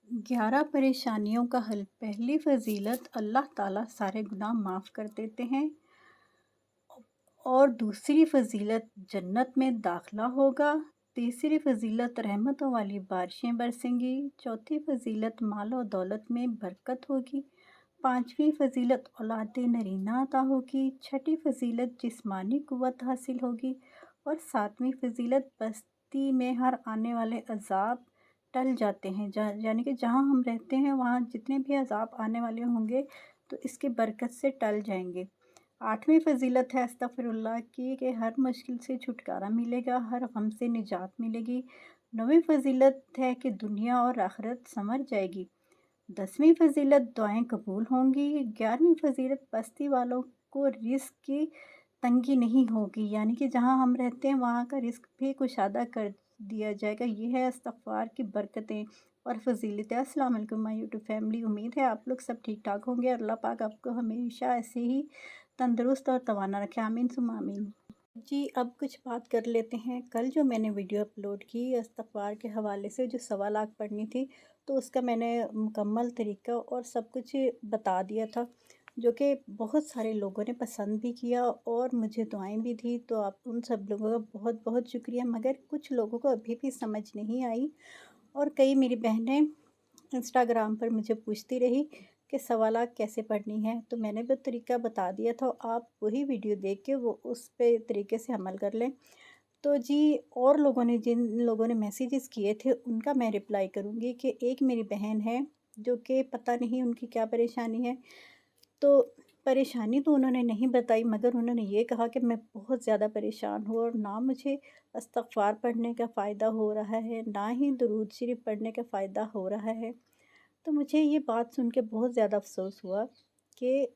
11 परेशानियों का हल। पहली फजीलत, अल्लाह ताला सारे गुनाह माफ़ कर देते हैं। और दूसरी फजीलत, जन्नत में दाखिला होगा। तीसरी फजीलत, रहमतों वाली बारिशें बरसेंगी। चौथी फजीलत, माल और दौलत में बरकत होगी। पाँचवीं फजीलत, औलाद नरीना अता होगी। छठी फजीलत, जिस्मानी कुव्वत हासिल होगी। और सातवीं फजीलत, बस्ती में हर आने वाले अजाब टल जाते हैं। यानी कि जहाँ हम रहते हैं वहाँ जितने भी अजाब आने वाले होंगे तो इसकी बरकत से टल जाएंगे। आठवीं फजीलत है अस्तगफिरुल्लाह की, कि हर मुश्किल से छुटकारा मिलेगा, हर गम से निजात मिलेगी। नौवीं फजीलत है कि दुनिया और आखिरत संवर जाएगी। 10वीं फजीलत, दुआएं कबूल होंगी। 11वीं फजीलत, बस्ती वालों को रिस्क की तंगी नहीं होगी, यानी कि जहाँ हम रहते हैं वहाँ का रिस्क भी कुशादा कर दिया जाएगा। ये है इस्तग़फ़ार की बरकतें और फजीलतें। अस्सलाम वालेकुम माय यूट्यूब फैमिली, उम्मीद है आप लोग सब ठीक ठाक होंगे और अल्लाह पाक आपको हमेशा ऐसे ही तंदुरुस्त और तवाना रखे, आमीन सुम्मा आमीन। जी, अब कुछ बात कर लेते हैं। कल जो मैंने वीडियो अपलोड की इस्तग़फ़ार के हवाले से, जो 1.25 पढ़नी थी, तो उसका मैंने मुकम्मल तरीका और सब कुछ बता दिया था, जो कि बहुत सारे लोगों ने पसंद भी किया और मुझे दुआएं भी दी। तो आप उन सब लोगों का बहुत बहुत शुक्रिया। मगर कुछ लोगों को अभी भी समझ नहीं आई और कई मेरी बहनें इंस्टाग्राम पर मुझे पूछती रही कि सवालात कैसे पढ़नी है। तो मैंने वो तरीका बता दिया था, आप वही वीडियो देख के वो उस पे तरीके से अमल कर लें। तो जी, और लोगों ने, जिन लोगों ने मैसेजेस किए थे उनका मैं रिप्लाई करूँगी। कि एक मेरी बहन है जो कि पता नहीं उनकी क्या परेशानी है। तो परेशानी तो उन्होंने नहीं बताई, मगर उन्होंने ये कहा कि मैं बहुत ज़्यादा परेशान हूँ और ना मुझे इस्तग़फ़ार पढ़ने का फ़ायदा हो रहा है, ना ही दुरूद शरीफ पढ़ने का फ़ायदा हो रहा है। तो मुझे ये बात सुन के बहुत ज़्यादा अफ़सोस हुआ कि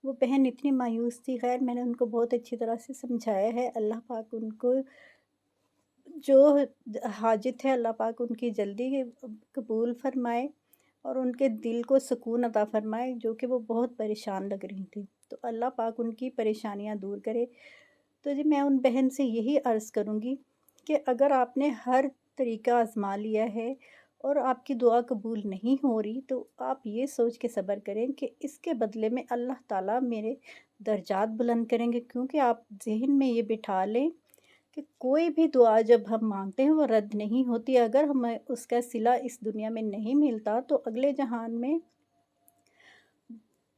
वो बहन इतनी मायूस थी। ख़ैर, मैंने उनको बहुत अच्छी तरह से समझाया है। अल्लाह पाक उनको जो हाजत है, अल्लाह पाक उनकी जल्दी कबूल फ़रमाए और उनके दिल को सुकून अता फ़रमाए, जो कि वो बहुत परेशान लग रही थी। तो अल्लाह पाक उनकी परेशानियाँ दूर करे। तो जी, मैं उन बहन से यही अर्ज़ करूँगी कि अगर आपने हर तरीका आज़मा लिया है और आपकी दुआ कबूल नहीं हो रही, तो आप ये सोच के सब्र करें कि इसके बदले में अल्लाह ताला मेरे दर्जात बुलंद करेंगे। क्योंकि आप ज़हन में ये बिठा लें कि कोई भी दुआ जब हम माँगते हैं वो रद्द नहीं होती। अगर हमें उसका सिला इस दुनिया में नहीं मिलता तो अगले जहान में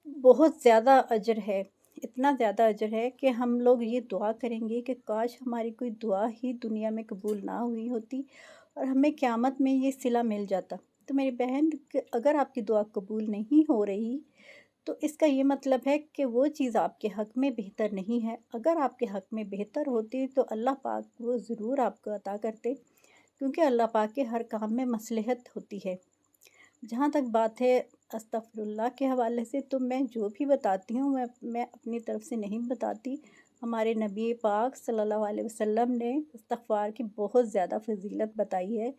बहुत ज़्यादा अजर है। इतना ज़्यादा अजर है कि हम लोग ये दुआ करेंगे कि काश हमारी कोई दुआ ही दुनिया में कबूल ना हुई होती और हमें क़यामत में ये सिला मिल जाता। तो मेरी बहन, अगर आपकी दुआ कबूल नहीं हो रही तो इसका ये मतलब है कि वो चीज़ आपके हक़ में बेहतर नहीं है। अगर आपके हक़ में बेहतर होती तो अल्लाह पाक वो ज़रूर आपको अता करते, क्योंकि अल्लाह पाक के हर काम में मसलहत होती है। जहाँ तक बात है अस्तग़फिरुल्लाह के हवाले से, तो मैं जो भी बताती हूँ मैं अपनी तरफ़ से नहीं बताती। हमारे नबी पाक सल्लल्लाहु अलैहि वसल्लम ने इस्तग़फ़ार की बहुत ज़्यादा फ़ज़ीलत बताई है।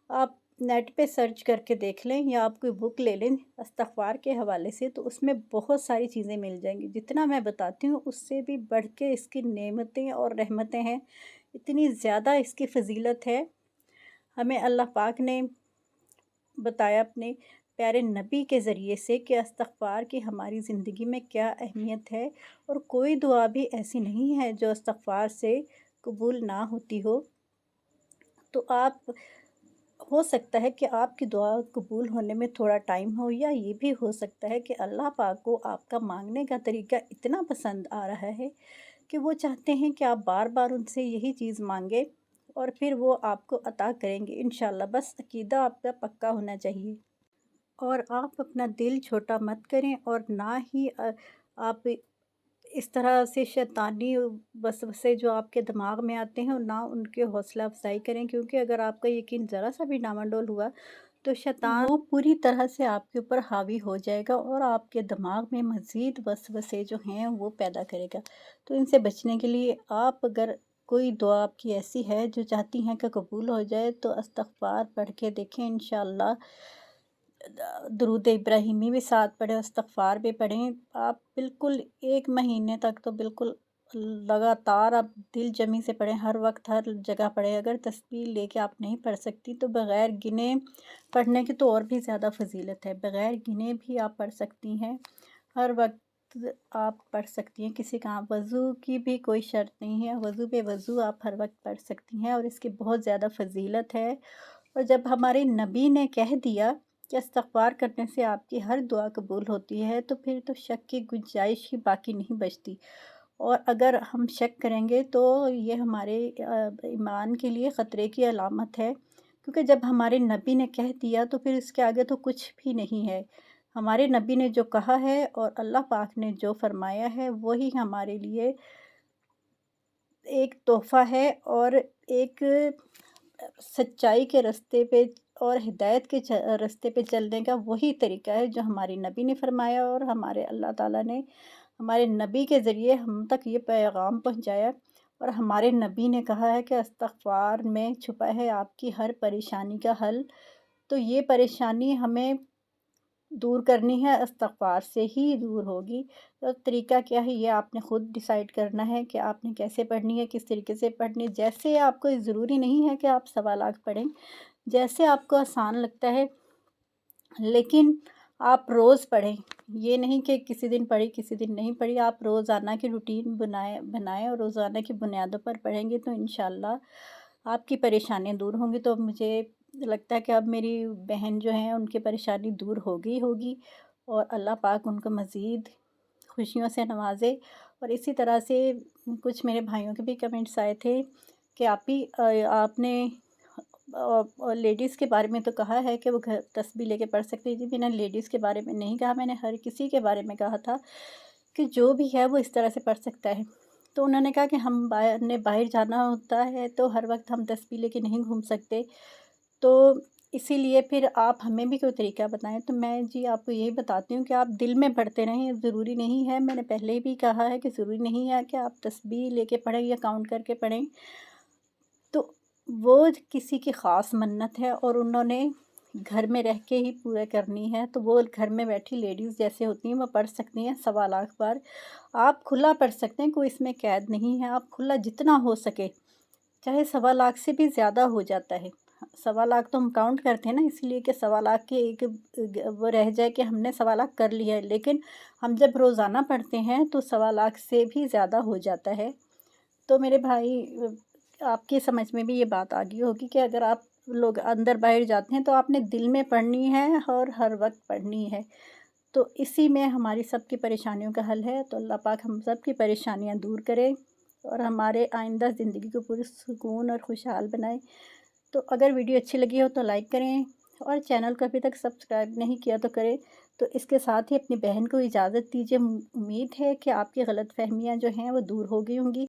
आप नेट पे सर्च करके देख लें या आप कोई बुक ले लें इस्तग़फ़ार के हवाले से, तो उसमें बहुत सारी चीज़ें मिल जाएँगी। जितना मैं बताती हूँ उससे भी बढ़ के इसकी नेमतें और रहमतें हैं। इतनी ज़्यादा इसकी फ़ज़ीलत है। हमें अल्लाह पाक ने बताया अपने प्यारे नबी के ज़रिए से कि इस्तग़फ़ार की हमारी ज़िंदगी में क्या अहमियत है और कोई दुआ भी ऐसी नहीं है जो इस्तग़फ़ार से कबूल ना होती हो। तो आप, हो सकता है कि आपकी दुआ कबूल होने में थोड़ा टाइम हो, या ये भी हो सकता है कि अल्लाह पाक को आपका मांगने का तरीका इतना पसंद आ रहा है कि वो चाहते हैं कि आप बार बार उनसे यही चीज़ मांगे और फिर वो आपको अता करेंगे इंशाल्लाह। बस अकीदा आपका पक्का होना चाहिए और आप अपना दिल छोटा मत करें और ना ही आप इस तरह से शैतानी वसवसे जो आपके दिमाग में आते हैं, ना उनकी हौसला अफ़ज़ाई करें। क्योंकि अगर आपका यकीन ज़रा सा भी डामाडोल हुआ तो शैतान वो पूरी तरह से आपके ऊपर हावी हो जाएगा और आपके दिमाग में मज़ीद वसवसे जो हैं वो पैदा करेगा। तो इनसे बचने के लिए आप, अगर कोई दुआ आपकी ऐसी है जो चाहती हैं कि कबूल हो जाए, तो इस्तग़फ़ार पढ़ के देखें इंशाअल्लाह। दुरूद इब्राहिमी भी साथ पढ़ें, इस्तग़फ़ार भी पढ़ें। आप बिल्कुल 1 महीने तक तो बिल्कुल لگاتار آپ دل جمی سے پڑھیں، ہر وقت ہر جگہ پڑھیں۔ اگر تسبیح لے کے آپ نہیں پڑھ سکتی تو بغیر گنے پڑھنے کی تو اور بھی زیادہ فضیلت ہے، بغیر گنے بھی آپ پڑھ سکتی ہیں، ہر وقت آپ پڑھ سکتی ہیں۔ کسی کا وضو کی بھی کوئی شرط نہیں ہے، وضو بے وضو آپ ہر وقت پڑھ سکتی ہیں، اور اس کی بہت زیادہ فضیلت ہے۔ اور جب ہمارے نبی نے کہہ دیا کہ استغفار کرنے سے آپ کی ہر دعا قبول ہوتی ہے، تو پھر تو شک کی گنجائش ہی باقی نہیں بچتی۔ اور اگر ہم شک کریں گے تو یہ ہمارے ایمان کے لیے خطرے کی علامت ہے، کیونکہ جب ہمارے نبی نے کہہ دیا تو پھر اس کے آگے تو کچھ بھی نہیں ہے۔ ہمارے نبی نے جو کہا ہے اور اللہ پاک نے جو فرمایا ہے وہی ہمارے لیے ایک تحفہ ہے، اور ایک سچائی کے راستے پہ اور ہدایت کے راستے پہ چلنے کا وہی طریقہ ہے جو ہمارے نبی نے فرمایا، اور ہمارے اللہ تعالیٰ نے ہمارے نبی کے ذریعے ہم تک یہ پیغام پہنچایا۔ اور ہمارے نبی نے کہا ہے کہ استغفار میں چھپا ہے آپ کی ہر پریشانی کا حل۔ تو یہ پریشانی ہمیں دور کرنی ہے، استغفار سے ہی دور ہوگی۔ تو طریقہ کیا ہے یہ آپ نے خود ڈیسائیڈ کرنا ہے کہ آپ نے کیسے پڑھنی ہے، کس طریقے سے پڑھنی ہے۔ جیسے آپ کو ضروری نہیں ہے کہ آپ سوالات پڑھیں، جیسے آپ کو آسان لگتا ہے، لیکن آپ روز پڑھیں۔ یہ نہیں کہ کسی دن پڑھی کسی دن نہیں پڑھی، آپ روزانہ کی روٹین بنائیں اور روزانہ کی بنیادوں پر پڑھیں گے تو انشاءاللہ آپ کی پریشانیاں دور ہوں گی۔ تو مجھے لگتا ہے کہ اب میری بہن جو ہیں ان کی پریشانی دور ہوگی، اور اللہ پاک ان کو مزید خوشیوں سے نوازے۔ اور اسی طرح سے کچھ میرے بھائیوں کے بھی کمنٹس آئے تھے کہ آپ نے لیڈیز کے بارے میں تو کہا ہے کہ وہ گھر تسبیح لے کے پڑھ سکتی ہے۔ جی میں نے لیڈیز کے بارے میں نہیں کہا، میں نے ہر کسی کے بارے میں کہا تھا کہ جو بھی ہے وہ اس طرح سے پڑھ سکتا ہے۔ تو انہوں نے کہا کہ ہم نے باہر جانا ہوتا ہے تو ہر وقت ہم تسبیح لے کے نہیں گھوم سکتے، تو اسی لیے پھر آپ ہمیں بھی کوئی طریقہ بتائیں۔ تو میں جی آپ کو یہی بتاتی ہوں کہ آپ دل میں پڑھتے رہیں، ضروری نہیں ہے، میں نے پہلے بھی کہا ہے کہ ضروری نہیں ہے کہ آپ تسبیح لے کے پڑھیں یا کاؤنٹ کر کے پڑھیں۔ تو وہ کسی کی خاص منت ہے اور انہوں نے گھر میں رہ کے ہی پورا کرنی ہے، تو وہ گھر میں بیٹھی لیڈیز جیسے ہوتی ہیں وہ پڑھ سکتی ہیں 1.25 بار۔ آپ کھلا پڑھ سکتے ہیں، کوئی اس میں قید نہیں ہے، آپ کھلا جتنا ہو سکے، چاہے 1.25 سے بھی زیادہ ہو جاتا ہے۔ 1.25 تو ہم کاؤنٹ کرتے ہیں نا، اس لیے کہ 1.25 کے ایک وہ رہ جائے کہ ہم نے 1.25 کر لیا ہے، لیکن ہم جب روزانہ پڑھتے ہیں تو 1.25 سے بھی زیادہ ہو جاتا ہے۔ تو میرے بھائی آپ کی سمجھ میں بھی یہ بات آ گئی ہوگی کہ اگر آپ لوگ اندر باہر جاتے ہیں تو آپ نے دل میں پڑھنی ہے اور ہر وقت پڑھنی ہے، تو اسی میں ہماری سب کی پریشانیوں کا حل ہے۔ تو اللہ پاک ہم سب کی پریشانیاں دور کرے اور ہمارے آئندہ زندگی کو پورے سکون اور خوشحال بنائے۔ تو اگر ویڈیو اچھی لگی ہو تو لائک کریں، اور چینل کو ابھی تک سبسکرائب نہیں کیا تو کریں۔ تو اس کے ساتھ ہی اپنی بہن کو اجازت دیجیے، امید ہے کہ آپ کی غلط فہمیاں جو ہیں وہ دور ہو گئی ہوں گی۔